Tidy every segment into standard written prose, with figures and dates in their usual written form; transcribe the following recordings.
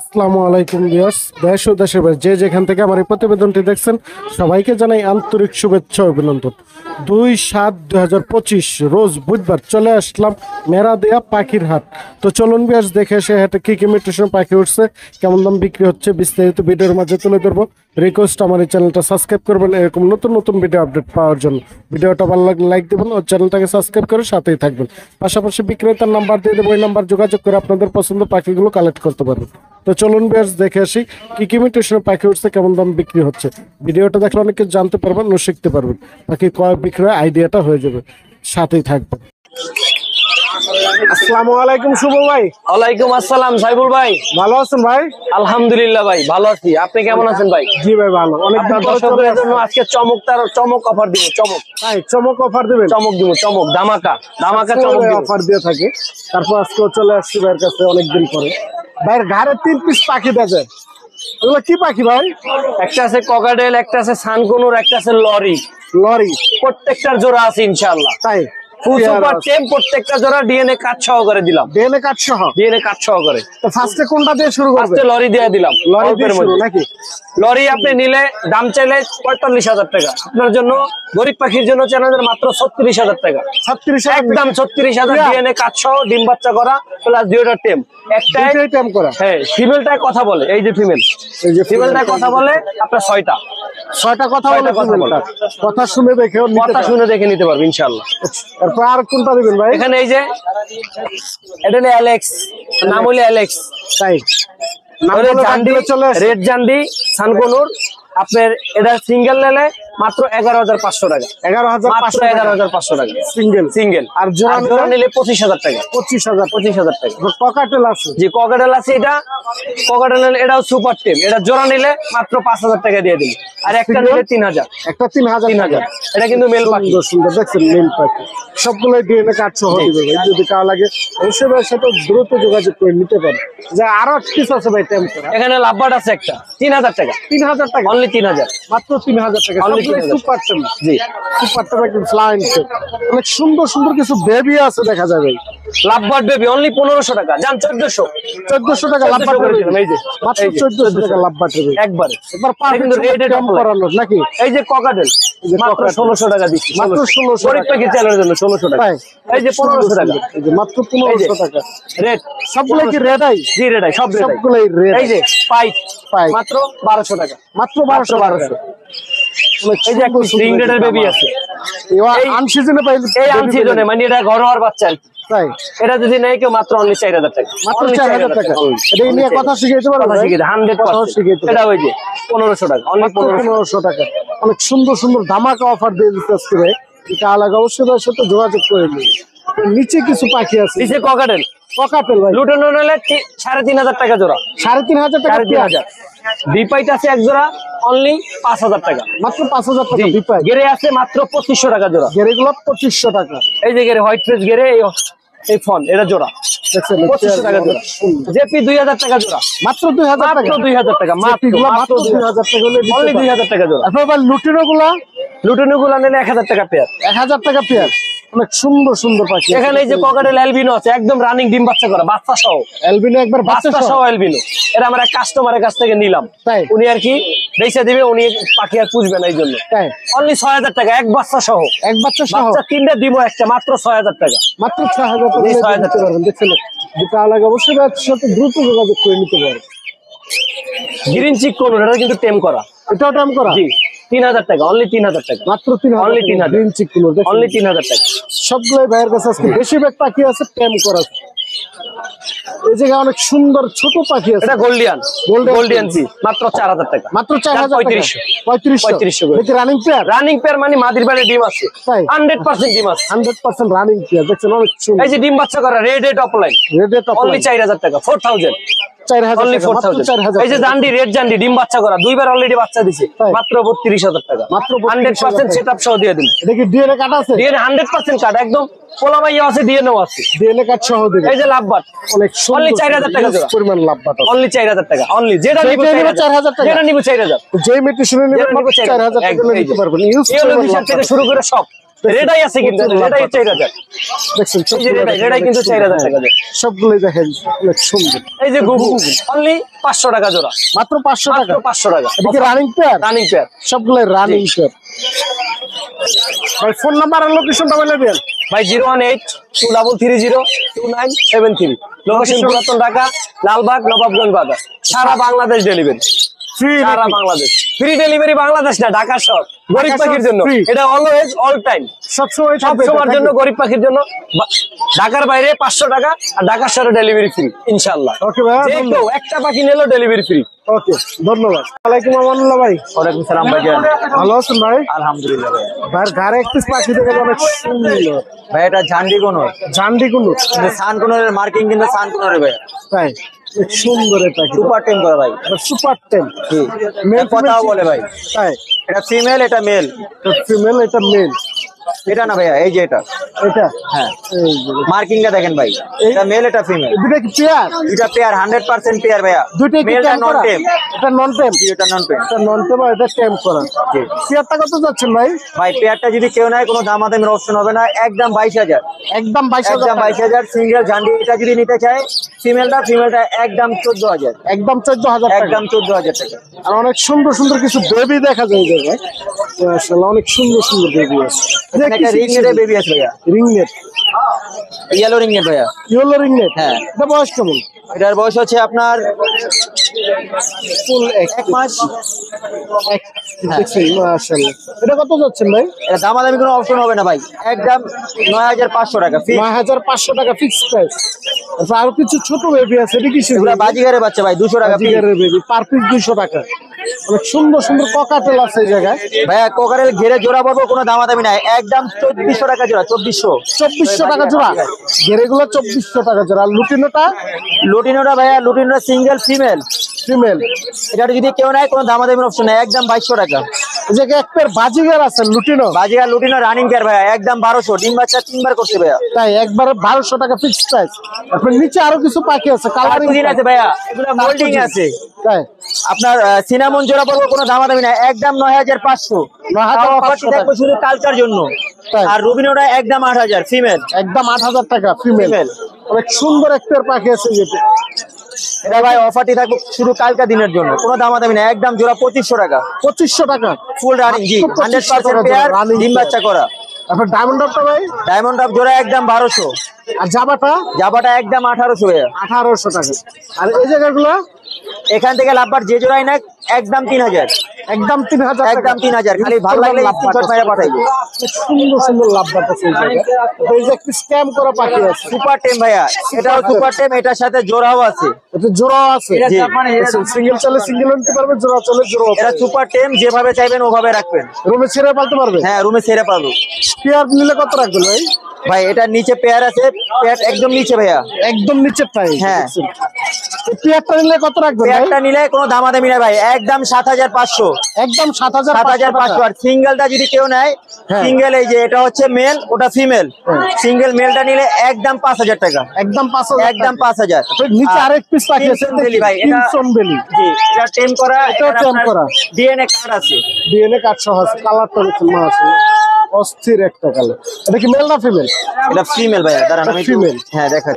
আসসালামু আলাইকুম ভিউয়ার্স, দেশ ও দেশের বাইরে যে যেখান থেকে আমার এই প্রতিবেদনটি দেখছেন সবাইকে জানাই আন্তরিক শুভেচ্ছা ও অভিনন্দন। 2/7/2025 রোজ বুধবার চলে আসলাম মেরাদিয়া পাখির হাট। তো চলুন ভিউয়ার্স দেখে এসে হাটে কি কি মিউটেশন পাখি উঠছে, কেমন দাম বিক্রি হচ্ছে বিস্তারিত ভিডিওর মাঝে তুলে ধরবো। রিকোয়েস্ট আমার এই চ্যানেলটা সাবস্ক্রাইব করবেন এরকম নতুন নতুন ভিডিও আপডেট পাওয়ার জন্য। ভিডিওটা ভালো লাগলে লাইক দেবেন ও চ্যানেলটাকে সাবস্ক্রাইব করে সাথেই থাকবেন। পাশাপাশি বিক্রেতার নাম্বার দিয়ে দেবো, ওই নাম্বার যোগাযোগ করে আপনাদের পছন্দ পাখিগুলো কালেক্ট করতে পারবেন। তো চলুন বেশ দেখে আসি কি কি মিউটেশনের পাখি উঠছে, কেমন দাম বিক্রি হচ্ছে। ভিডিওটা দেখলে অনেক কিছু জানতে পারবেন ও শিখতে পারবেন, পাখি ক্রয় বিক্রয় আইডিয়াটা হয়ে যাবে। সাথেই থাকবেন। আসসালামু আলাইকুম শুভ ভাই। ওয়ালাইকুম আসসালাম সাইবুল ভাই। ভালো আছেন ভাই? আলহামদুলিল্লাহ ভাই ভালো আছি, আপনি কেমন আছেন ভাই? জি ভাই ভালো। অনেক দর্শকদের জন্য আজকে চমক অফার দিব। চমক অফার দিবেন? চমক ধামাকা চমক অফার দিয়ে থাকে। তারপর আজকে চলে আসছি ভাইয়ের কাছে অনেকদিন পরে। ভাইয়ের ঘাড়ে 3 পিস পাখি দেখে, এগুলো কি পাখি ভাই? একটা আছে ককাটেল, একটা আছে সানকুনুর, একটা আছে লরি। প্রত্যেকটার জোড়া আছে ইনশাআল্লাহ। তাই ফুল সুপার টেম, প্রত্যেকটা জোড়া ডিএনএ কাট সহ করে দিলাম। ডিএনএ কাট সহ করে। তো ফার্স্টে কোনটা দিয়ে শুরু করবে? ফার্স্টে লরি দিয়ে দিলাম। লরি দিয়ে শুরু নাকি? লরি আপনি নিলে দাম চাইলে 45,000 টাকা, আপনার জন্য গরিব পাখির জন্য চ্যানেলের মাত্র 36,000 টাকা। 36,000 একদম 36,000 ডিএনএ কাট সহ ডিম বাচ্চা করা প্লাস দুইটা টেম। একটাই টেম করা। হ্যাঁ, ফিমেলটাই কথা বলে। এই যে ফিমেলটাই কথা বলে। আপনার 6টা কথা বলে। কথা শুনে দেখে নিতে পারবে ইনশাআল্লাহ। তারপর আর কোনটা দিবেন ভাই? এখানে এই যে এটা হলো অ্যালেক্স, নাম হলো অ্যালেক্স। তাই রেড জান্ডি সানকুনুর। আপনার এটা সিঙ্গেল নিলে মাত্র 11,500 টাকা। 11,500 টাকা সিঙ্গেল। আর জোড়া নিলে 25,000 টাকা। 25,000 টাকা। ককাটেল আছে? জি ককাটেল আছে। ককাটেল এটাও সুপার টেম। এটা জোড়া নিলে মাত্র 5,000 টাকা দিয়ে দিন। আর একটা নিলে 3,000। একটা 3,000। এটা কিন্তু মেল পাখি। সুন্দর দেখছেন, মেল পাখি সবগুলোই ডিএনএ কাট সহ দিবে। যদি কার লাগে অবশ্যই ভাই সাথে দ্রুত যোগাযোগ করে নিতে পারেন। যে আরো কিছু আছে ভাই টেম করা? এখানে লাভবার্ড আছে একটা 3,000 টাকা। 3,000 টাকা? অনলি 3,000। মাত্র 3,000 টাকা। সুপার টেম। জি সুপার টেম একদম ফ্লাইং। অনেক সুন্দর সুন্দর কিছু বেবি আছে দেখা যাবে। লাভবার্ড বেবি অনলি 1500 টাকা। জান 1400 টাকা লাভবার্ড বেবি। এই যে মাত্র 1400 টাকা লাভবার্ড বেবি। একবার কিন্তু রেডে কম করানো নাকি? এই যে ককাটেল মাত্র 1600 টাকা দিচ্ছি। মাত্র 1600 গরিব পাখি চ্যানেলের জন্য 1600 টাকা। এই যে 1500 টাকা। এই যে মাত্র 1500 টাকা। রেড সবগুলো কি রেড আই? জি রেড আই, সবগুলাই রেড। এই যে পাইপ মাত্র 1200 টাকা। মাত্র 1200। এই যে একটা স্প্রিং রেডের বেবি আছে। এই আনসিজনে পাই। এই আনসিজনে মানে এটা ঘরোয়ার বাচ্চা। তাই এটা যদি নেই কেউ মাত্র অনলি 4,000 টাকা। মাত্র 4,000 টাকা। এটা নিয়ে কথা শিখাইতে পারবে? 100%। এটা ওই যে 1500 টাকা। অনলি 1500 টাকা। অনেক সুন্দর সুন্দর ধামাকা অফার দিয়ে দিতে আজকে ভাই। এটা আলাদা অবশ্যই ভাই সাথে যোগাযোগ করে নিন। নিচে কিছু পাখি আছে। নিচে ককাটেল ভাই লুটানো নিলে 3,500 টাকা জোড়া। 3,500 টাকা। 3,500। বিপাইট আছে এক জোড়া অনলি 5,000 টাকা। মাত্র 5,000 টাকা বিপাই। গেরে আছে মাত্র 2500 টাকা জোড়া। গেরেগুলো 2500 টাকা। এই যে গেরে হোয়াইট ফেস গেরে এই ফোন এটা জোড়া 2500 টাকা জোড়া। জেপি 2,000 টাকা জোড়া। মাত্র 2,000 টাকা। মাত্র 2,000 টাকা। মাত্র 2,000 টাকা হলে অনলি 2,000 টাকা জোড়া। আপনার লুটিনো গুলা নিলে 1,000 টাকা পেয়ার। 1,000 টাকা পেয়ার। অনেক সুন্দর সুন্দর পাখি। এখানে এই যে ককাটেল অ্যালবিনো আছে একদম রানিং ডিম বাচ্চা করা বাচ্চা সহ। অ্যালবিনো একবার বাচ্চা সহ অ্যালবিনো। এটা আমরা এক কাস্টমারের কাছ থেকে নিলাম। তাই উনি আর কি বেচে দিবে, উনি পাখি আর পুষবে না এই জন্য। তাই অনলি 6,000 টাকা এক বাচ্চা সহ। এক বাচ্চা সহ। বাচ্চা 3টা দিব একটা মাত্র 6,000 টাকা। মাত্র 6,000 টাকা। 6,000 টাকা দেখছেন। যেটা লাগে অবশ্যই সাথে দ্রুত যোগাযোগ করে নিতে পারেন। গ্রিন চিক কোন এটা কিন্তু টেম করা। এটাও টেম করা? জি 3,000 টাকা। অনলি 3,000 টাকা। মাত্র 3,000। অনলি 3,000। গ্রিন চিক কোন অনলি 3,000 টাকা। সবগুলাই ভাইয়ের কাছে আজকে বেশিরভাগ পাখি আছে টেম করা। এই জায়গায় অনেক সুন্দর ছোট পাখি আছে। এটা গোল্ডিয়ান সি মাত্র 4,000 টাকা। মাত্র 4,000 টাকা। 3500 এটা রানিং পেয়ার? রানিং পেয়ার মানে মাদির বাড়ি ডিম আছে। 100% ডিম আছে। 100% রানিং পেয়ার। দেখছেন অনেক সুন্দর। এই যে ডিম বাচ্চা করা রেড টপ লাইন। অনলি 4,000 টাকা। 4,000। 4,000। এই যে জান্ডি রেড জান্ডি ডিম বাচ্চা করা দুইবার অলরেডি বাচ্চা দিছে মাত্র 32,000 টাকা। মাত্র 100% সেটআপ সহ দিয়ে দিন। এটা কি ডিএনএ কাট আছে? ডিএনএ 100% কাট একদম পোলা ভাইয়া আছে ডিএনএ আছে। ডিএনএ কাট সহ দিন। এই যে লাভবাট অনেক সুন্দর। অনলি 4,000 টাকা জোড়া। পরিমাণ লাভবাট অনলি 4,000 টাকা। অনলি যেটা নিব 4,000 টাকা। যেটা নিব 4,000। যেই মেটে শুনে নেবেন 4,000 টাকা নিতে পারবেন। ইউজ থেকে শুরু করে সব রেডাই আছে কিন্তু রেডাই 4000 দেখছেন এই যে রেডাই কিন্তু 4000 টাকা যায় সবগুলোই দেখেন অনেক সুন্দর এই যে গুগু অনলি 500 টাকা জোড়া মাত্র 500 টাকা 500 টাকা এটা কি রানিং পেয়ার সবগুলোই রানিং পেয়ার ভাই ফোন নাম্বার আর লোকেশনটা বলে দেন ভাই 018-2330-2973 লোকেশন পুরাতন ঢাকা লালবাগ নবাবগঞ্জ বাজার সারা বাংলাদেশ ডেলিভারি সারা বাংলাদেশ ফ্রি ডেলিভারি বাংলাদেশ না ঢাকা শহর গরিব পাখির জন্য এটা অলওয়েজ অল টাইম সবসময় সবসময়ের জন্য গরিব পাখির জন্য ঢাকার বাইরে 500 টাকা আর ঢাকা শহরে ডেলিভারি ফ্রি ইনশাআল্লাহ ওকে ভাই যে কেউ একটা পাখি নিলো ডেলিভারি ফ্রি ওকে ধন্যবাদ ওয়ালাইকুম আমানুল্লাহ ভাই ওয়ালাইকুম সালাম ভাই ভালো আছেন ভাই আলহামদুলিল্লাহ ভাই ভাই ঘরে একটু পাখি দেখে অনেক সুন্দর ভাই এটা ঝান্ডি কোনর সান কোনরের মার্কিং কিন্তু সান কোনরের ভাই তাই সুন্দর এটা সুপার টেম করে ভাই সুপার টেম মেল কথাও বলে ভাই তাই এটা ফিমেল এটা মেল ফিমেল এটা মেল এটা না ভাইয়া এই যে এটা হ্যাঁ মার্কিংটা দেখেন ভাই এটা মেল এটা ফিমেল দুটো কি পেয়ার এটা পেয়ার 100% পেয়ার ভাইয়া দুটো কি মেলটা নন টেম এটা নন টেম এটা নন টেম এটা নন টেম আর এটা টেম করা পেয়ারটা কত যাচ্ছেন ভাই ভাই পেয়ারটা যদি কেউ নাই কোনো দামাদামির অপশন হবে না একদম 22000 একদম 22000 সিঙ্গেল জান্ডি এটা যদি নিতে চায় ফিমেলটা একদম 14000 একদম 14000 একদম 14000 টাকা আর অনেক সুন্দর সুন্দর কিছু বেবি দেখা যায় এই জায়গায় মাশাআল্লাহ অনেক সুন্দর সুন্দর বেবি আছে একটা রিং নেটের বেবি আছে ভাইয়া ring net yellow ring net ভাইয়া ইয়েলো রিং নেট হ্যাঁ এটা বয়স কেমন এটার বয়স হচ্ছে আপনার ফুল 1 মাস দেখছেন মাশাআল্লাহ এটা কত যাচ্ছেন ভাই এটা দামাদামি কোনো অপশন হবে না ভাই একদম 9500 টাকা ফিক্স 9500 টাকা ফিক্স প্রাইস আর কিছু ছোট বেবি আছে এটা কি সেগুলো বাজিগারের বাচ্চা ভাই 200 টাকা বাজিগারের বেবি পার পিস 200 টাকা অনেক সুন্দর সুন্দর ককাটেল আছে এই জায়গায় ভাইয়া কোকারেল ঘেরে জোড়া পড়বো কোনো দামাদামি নাই একদম 2400 টাকা জোড়া 2400 টাকা জোড়া ঘেরেগুলো 2400 টাকা জোড়া আর লুটিনোটা ভাইয়া লুটিনোটা সিঙ্গেল ফিমেল এটা যদি কেউ নাই কোনো দামাদামির অপশন নাই একদম 2200 টাকা এই যে এক পেয়ার বাজিগার আছে লুটিনো রানিং পেয়ার ভাইয়া একদম 1200 ডিম বাচ্চা 3বার করছে ভাইয়া তাই একবার 1200 টাকা ফিক্স প্রাইস আপনার নিচে আরো কিছু পাখি আছে কালারিং আছে ভাইয়া এগুলো মোল্ডিং আছে তাই আপনার সিনামন জোড়া পড়বো কোনো দামাদামি নাই একদম 9500 টাকা শুধু কালচার জন্য আর রুবিনোটা একদম 8000 ফিমেল একদম 8000 টাকা ফিমেল অনেক সুন্দর একটা পাখি আছে যেটা এটা ভাই অফারটি থাকবে শুধু কালকা দিনের জন্য কোনো দামাদামি নাই একদম জোড়া 2500 টাকা ফুল রানিং জি 100% পেয়ার ডিম বাচ্চা করা তারপর ডায়মন্ড আপটা ভাই ডায়মন্ড আপ জোড়া একদম 1200 আর জাবাটা একদম 1800 ভাইয়া 1800 টাকা আর এই জায়গাগুলো এখান থেকে লাভবার যে জোড়াই না একদম 3000 একদম 3000 একদম 3000 খালি ভালো লাগলে স্ক্রিনশট মেরে পাঠাইবো সুন্দর সুন্দর লাভবার আছে এই যে একটা স্ক্যাম করা পাখি আছে সুপার টেম ভাইয়া এটাও সুপার টেম এটার সাথে জোড়াও আছে এটা জোড়াও আছে জি সিঙ্গেল চলে সিঙ্গেল নিতে পারবে জোড়া চলে জোড়া এটা সুপার টেম যেভাবে চাইবেন ওভাবে রাখবেন রুমে ছেড়ে পালতে পারবে হ্যাঁ রুমে ছেড়ে পারবো পেয়ার নিলে কত রাখবেন ভাই এটা নিচে পেয়ার আছে পেয়ার একদম নিচে ভাইয়া একদম নিচে প্রাইস হ্যাঁ পেয়ারটা নিলে কত রাখবেন পেয়ারটা নিলে কোনো দামাদামি না ভাই একদম 7500 একদম 7500 আর সিঙ্গেলটা যদি কেউ নেয় সিঙ্গেল এই যে এটা হচ্ছে মেল ওটা ফিমেল সিঙ্গেল মেলটা নিলে একদম 5000 টাকা একদম 5000 নিচে আরেক পিস পাখি আছে ভাই এটা বেলি জি এটা টেম করা এটা টেম করা ডিএনএ কার্ড আছে ডিএনএ কার্ড সহ আছে কালারটা দেখুন অস্থির একটা কালার এটা কি মেল না ফিমেল এটা ফিমেল ভাইয়া দাঁড়ান আমি ফিমেল হ্যাঁ দেখেন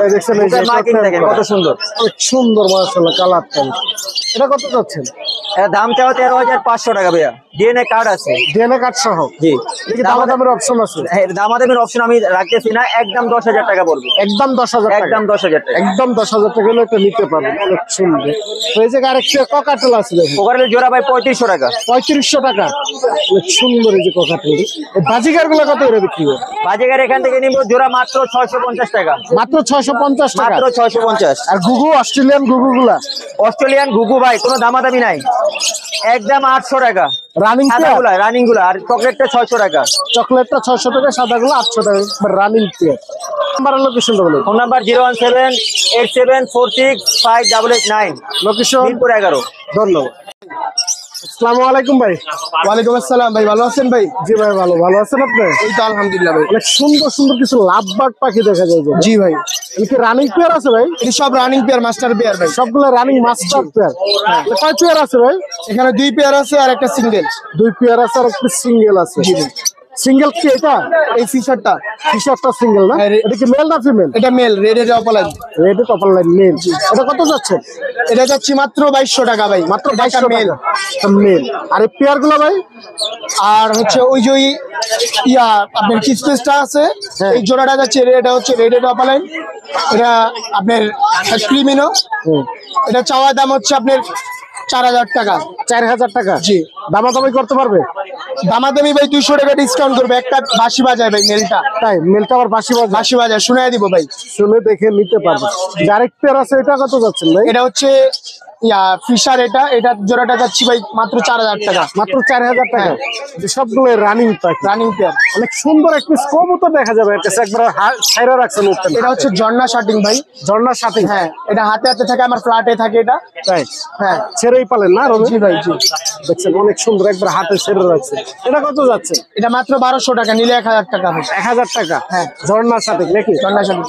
এই দেখছেন এই যে মার্কিং দেখেন কত সুন্দর অনেক সুন্দর মাশাআল্লাহ কালারটা এটা কত যাচ্ছেন এর দাম চাও 13500 টাকা ভাইয়া ডিএনএ কার্ড আছে ডিএনএ কার্ড সহ জি এই দামাদামের অপশন আছে দামাদামের অপশন আমি রাখতেছি না একদম 10000 টাকা পড়বে একদম 10000 টাকা একদম 10000 টাকা একদম 10000 টাকা হলে এটা নিতে পারবেন অনেক সুন্দর এই যে আরেকটা ককাটেল আছে দেখুন কোকারেল জোড়া ভাই 3500 টাকা 3500 টাকা অনেক সুন্দর এই যে ককাটেল এই বাজিগার গুলো কত করে বিক্রি হয় বাজিগার এখান থেকে নিব জোড়া মাত্র 650 টাকা মাত্র 650 টাকা মাত্র 650 আর গুগু অস্ট্রেলিয়ান গুগু ভাই কোনো দামাদামি নাই একদম 800 টাকা রানিং গুলা আর চকলেটটা 600 টাকা চকলেটটা 600 টাকা সাদাগুলো 800 টাকা রানিং পেয়ার নাম্বার লোকেশনটা বলুন ফোন নাম্বার 01787465889 লোকেশন মিরপুর 11 ধন্যবাদ আসসালামু আলাইকুম ভাই ওয়ালাইকুম আসসালাম ভাই ভালো আছেন ভাই জি ভাই ভালো আছেন আপনি এই তো আলহামদুলিল্লাহ ভাই অনেক সুন্দর সুন্দর কিছু লাভবার্ড পাখি দেখা যায় জি ভাই কি রানিং পেয়ার আছে ভাই এই সব রানিং পেয়ার মাস্টার পেয়ার ভাই সবগুলো রানিং মাস্টার পেয়ার কয় পেয়ার আছে ভাই এখানে 2 পেয়ার আছে আর একটা সিঙ্গেল 2 পেয়ার আছে আর একটা সিঙ্গেল আছে সিঙ্গেল কি এটা? এই ফিশারটা ফিশারটা সিঙ্গেল না? হ্যাঁ, এটা কি মেল না ফিমেল? এটা মেল, রেডের অপলাইন। Red topper line male. এটা কত যাচ্ছে? এটা যাচ্ছে মাত্র 2200 টাকা ভাই, মাত্র এটা 2200 মেল। টাকা মেল। আর এই পেয়ার গুলো ভাই? আর হচ্ছে ওই যে ইয়া আপনার কিসপেসটা আছে, হ্যাঁ। এই জোড়াটা যাচ্ছে এটা হচ্ছে রেডের অপলাইন। এটা আপনার ক্রিমিনো। এটা চাওয়া দাম হচ্ছে আপনার 4000 টাকা। 4000 টাকা। জি। দামাদামি করতে পারবে? দামাদামি ভাই 200 টাকা ডিসকাউন্ট করবে। একটা বাঁশি বাজায় ভাই মেলটা, তাই? মেলটা আবার বাসি বাজে? বাঁশি বাজায়, শুনাই দিব ভাই। শুনে দেখে নিতে পারবে। আরেক পেয়ার আছে, এটা কত যাচ্ছেন ভাই? এটা হচ্ছে ইয়া ফিশার, এটা জোড়াটা যাচ্ছি ভাই মাত্র 4000 টাকা। মাত্র 4000 টাকা। যে সবগুলো রানিং পাখি, রানিং পেয়ার। অনেক সুন্দর একটি কবুতর দেখা যাবে। এটা একবার ছাইরা রাখছেন উপরে। এটা হচ্ছে ঝর্ণা শার্টিং ভাই। ঝর্ণার সাথে? হ্যাঁ, এটা হাতে হাতে থাকে, আমার ফ্ল্যাটে থাকে এটা। তাই? হ্যাঁ ছেড়েই পালেন না রবি? জি ভাই, জি। দেখছেন অনেক সুন্দর, একবার হাতে ছেড়ে রাখছে। এটা কত যাচ্ছে? এটা মাত্র 1200 টাকা, নিলে 1000 টাকা হবে। 1000 টাকা। হ্যাঁ। ঝর্ণার সাথে নাকি? ঝর্ণা শার্টিং।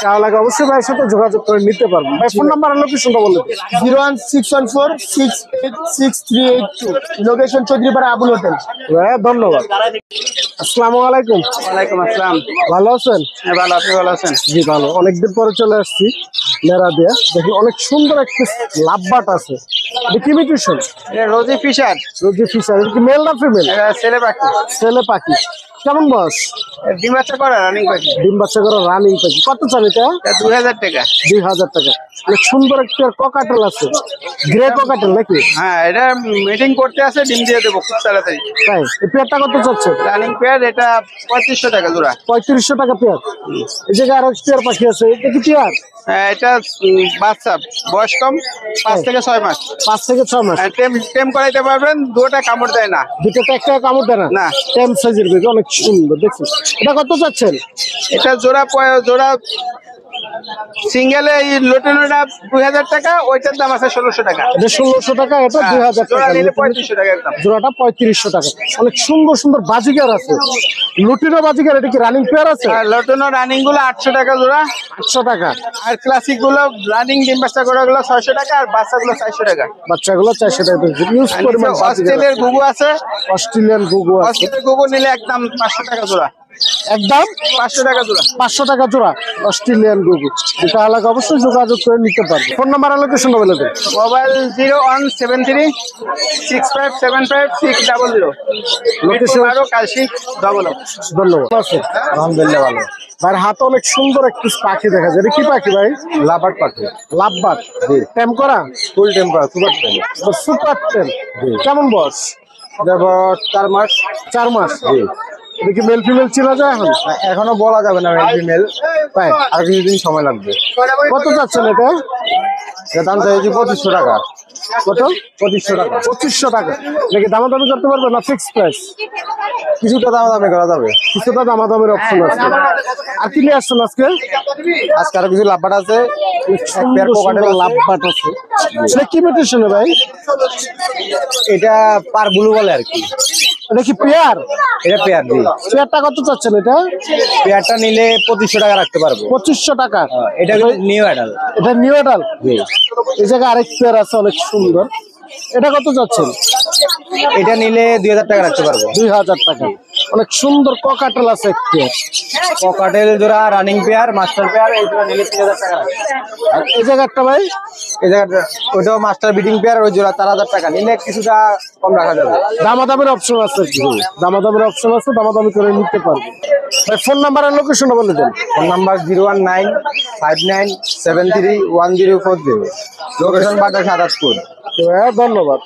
তাহলে লাগে অবশ্যই ভাইয়ের সাথে যোগাযোগ করে নিতে পারবেন। ভাই ফোন নাম্বার আর লোকেশনটা বলে দিন। 01614686382, লোকেশন চৌধুরীপাড়া আবুল হোটেল। ভাইয়া ধন্যবাদ। আসসালামু আলাইকুম। ওয়ালাইকুম আসসালাম। ভালো আছেন? হ্যাঁ ভালো, আপনি ভালো আছেন? জি ভালো। অনেকদিন পরে চলে আসছি মেরা দিয়া। দেখি অনেক সুন্দর একটি লাভবাট আছে। কি মিউটেশন? এটা রোজি ফিশার, রোজি ফিশার। এটা কি মেল না ফিমেল? এটা ছেলে পাখি। ছেলে পাখি। কেমন বয়স? ডিম বাচ্চা করে রানিং পাখি। ডিম বাচ্চা করে রানিং পাখি। কত চান এটা? এটা 2000 টাকা। 2000 টাকা। অনেক সুন্দর একটি ককাটেল আছে, গ্রে ককাটেল নাকি? হ্যাঁ, এটা মিটিং করতে আছে, ডিম দিয়ে দেবো খুব তাড়াতাড়ি। তাই? এই পেয়ারটা কত চাচ্ছে? রানিং পেয়ার, এটা 3500 টাকা জোড়া। 3500 টাকা পেয়ার। এই জায়গায় আরো পেয়ার পাখি আছে, এটা কি পেয়ার? হ্যাঁ, এটা বাচ্চা, বয়স কম, 5 থেকে 6 মাস। 5 থেকে 6 মাস। টেম করাইতে পারবেন, দুটোটা কামড় দেয় না। দুটোতে একটা কামড় দেয় না? না। টেম সাইজের বেবি, অনেক সুন্দর দেখছেন। এটা কত চাচ্ছেন? এটা জোড়া সিঙ্গেলে এই লোটেনোটা 2000 টাকা, ওইটার দাম আছে 1600 টাকা। এটা 1600 টাকা, এটা 2000 জোড়া টাকা। নিলে 3500 টাকা একদম। জোড়াটা 3500 টাকা। অনেক সুন্দর সুন্দর বাজিগার আছে, লুটিনো বাজিগার। এটা কি রানিং পেয়ার আছে? আর লোটেনো রানিং গুলো 800 টাকা জোড়া। 800 টাকা। আর ক্লাসিক গুলো রানিং ডিম বাচ্চা করা গুলো 600 টাকা, আর বাচ্চাগুলো 400 টাকা। বাচ্চাগুলো 400 টাকা। ইউজ আর পরিমাণ নিচে বাজিগার অস্ট্রেলিয়ার গুগু আছে। অস্ট্রেলিয়ান গুগু আছে। অস্ট্রেলিয়ার গুগু নিলে একদম 500 টাকা জোড়া। একদম 500 টাকা জোড়া। 500 টাকা জোড়া অস্ট্রেলিয়ান গুগু। এটা এলাকা অবশ্যই যোগাযোগ করে নিতে পারবে। ফোন নাম্বার আর লোকেশন বলে দেন। মোবাইল 01736575600। লোকেশন আরো কাশি ডবল। ধন্যবাদ। আছে? আলহামদুলিল্লাহ ভালো। ভাইয়ের হাতে অনেক সুন্দর একটি পাখি দেখা যায়। এটা কি পাখি ভাই? লাভার পাখি। লাভবাট। টেম করা? ফুল টেম্পার, সুপার টেম। সুপার টেম। কেমন বয়স? দেখো 4 মাস। 4 মাস। এটা কি মেল ফিমেল চেনা যায় এখন? এখনো বলা যাবে না মেল ফিমেল, তাই? আর কিছুদিন সময় লাগবে। কত যাচ্ছেন এটা? এটা দাম চাইছি 2500 টাকা। কত? 2500 টাকা। 2500 টাকা। দেখি দামাদামি করতে পারবে না? Fix price? কিছুটা দাম দামে করা যাবে। কিছুটা দামাদামের অপশন আছে। আর কি নিয়ে আসছেন আজকে? আজকে আরো কিছু লাভবাট আছে, এক পেয়ার সুন্দর কোকাটেল সুন্দর আছে। লাভবাট আছে। এটা কি মিউটেশন ভাই? এটা পার ব্লু বলে আর কি। এটা কি পেয়ার? এটা পেয়ার দি। পেয়ারটা কত চাচ্ছেন এটা? পেয়ারটা নিলে 2500 টাকা রাখতে পারবো। 2500 টাকা। এটা নিউ অ্যাডাল। এটা নিউ এডাল। এই জায়গায় আরেক পেয়ার আছে অনেক সুন্দর। এটা কত যাচ্ছেন? এটা নিলে 2000 টাকা রাখতে পারবো। 2000 টাকা। অনেক সুন্দর ককাটেল আছে এক পেয়ার। কোকাটেল জোড়া রানিং পেয়ার, মাস্টার পেয়ার, এইগুলো নিলে 3000 টাকা রাখতে। আর এই জায়গাটা ভাই? এই জায়গাটা ওইটাও মাস্টার বিডিং পেয়ার, ওই জোড়া 4000 টাকা নিলে কিছুটা কম রাখা যাবে। দামাদামের অপশন আছে। দামাদামের অপশন আছে, দামাদামি করে নিতে পারবে। ভাই ফোন নাম্বার আর লোকেশন বলে দেন। Phone number 01959731040। Location Bata Sadatpur. ধন্যবাদ।